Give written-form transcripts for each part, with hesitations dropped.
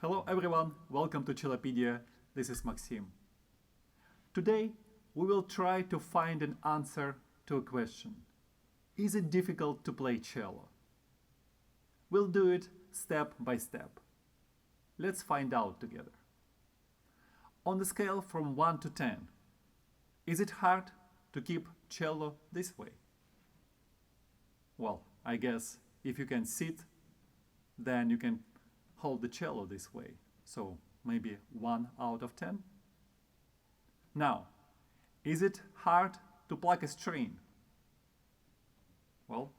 Hello everyone, welcome to Cellopedia. This is Maxim. Today we will try to find an answer to a question. Is it difficult to play cello? We'll do it step by step. Let's find out together. On the scale from 1 to 10, is it hard to keep cello this way? Well, I guess if you can sit, then you can hold the cello this way. So maybe 1 out of 10. Now, is it hard to pluck a string? Well,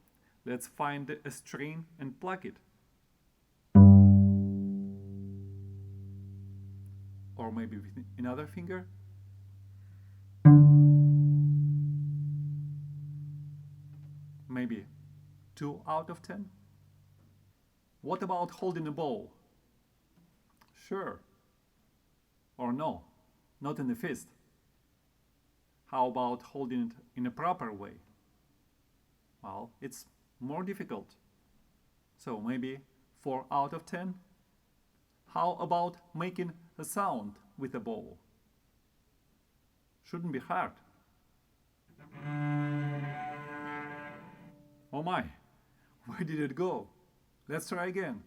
let's find a string and pluck it. Or maybe with another finger. Maybe 2 out of 10. What about holding a bow? Sure. Or no, not in the fist. How about holding it in a proper way? Well, it's more difficult. So maybe 4 out of 10. How about making a sound with a bow? Shouldn't be hard. Oh my, where did it go? Let's try again.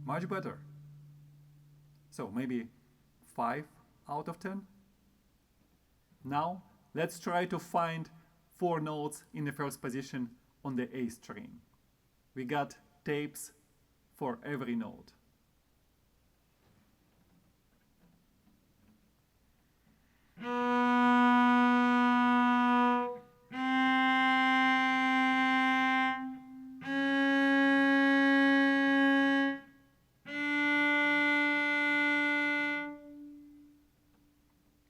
Much better. So maybe 5 out of 10. Now let's try to find 4 notes in the first position on the A string. We got tapes for every note.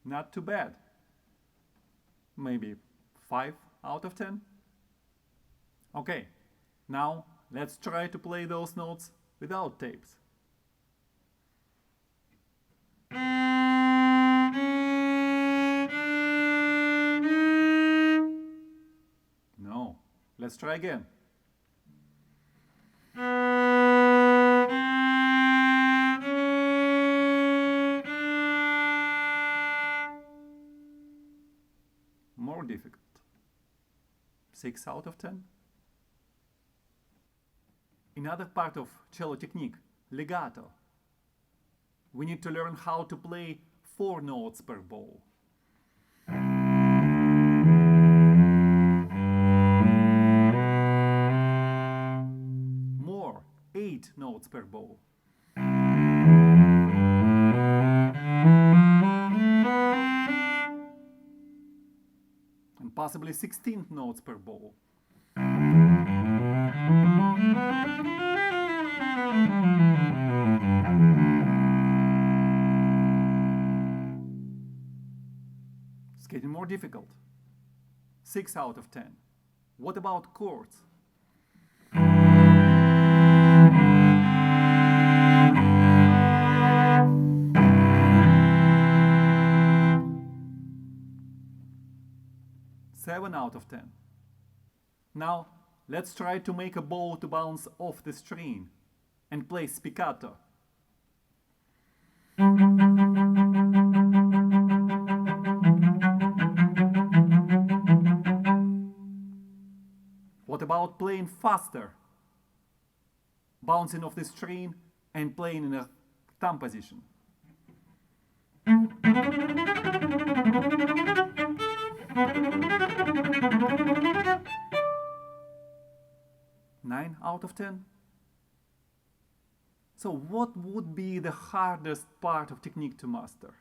Not too bad. Maybe 5 out of 10. Okay, now let's try to play those notes without tapes. No, let's try again. More difficult. 6 out of 10. Another part of cello technique, legato. We need to learn how to play 4 notes per bow. More, 8 notes per bow. And possibly 16 notes per bow. It's getting more difficult. 6 out of 10. What about chords? Seven out of 10. Now let's try to make a bow to bounce off the string and play spiccato. What about playing faster? Bouncing off the string and playing in a thumb position. Nine out of 10. So what would be the hardest part of technique to master?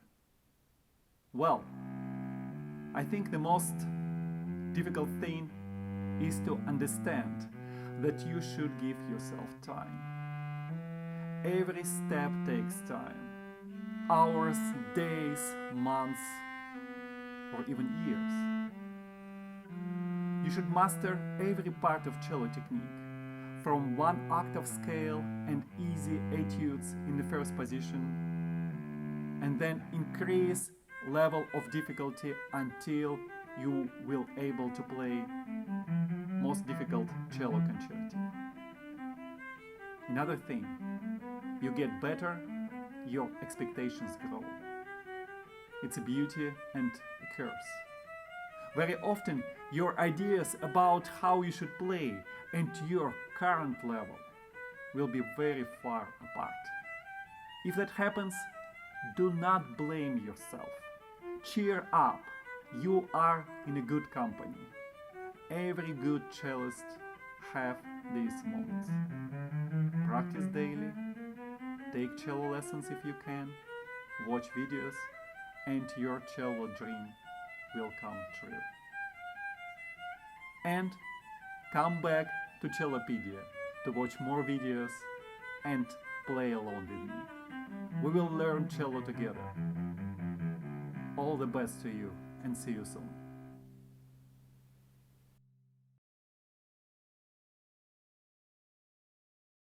Well, I think the most difficult thing is to understand that you should give yourself time. Every step takes time. Hours, days, months, or even years. You should master every part of cello technique, from 1 octave scale and easy etudes in the first position, and then increase level of difficulty until you will able to play most difficult cello concerti. Another thing, you get better, your expectations grow. It's a beauty and a curse. Very often, your ideas about how you should play and your current level will be very far apart. If that happens, do not blame yourself. Cheer up, you are in a good company. Every good cellist have these moments. Practice daily, take cello lessons if you can, watch videos, and your cello dream will come true. And come back to Cellopedia to watch more videos and play along with me. We will learn cello together. All the best to you and see you soon.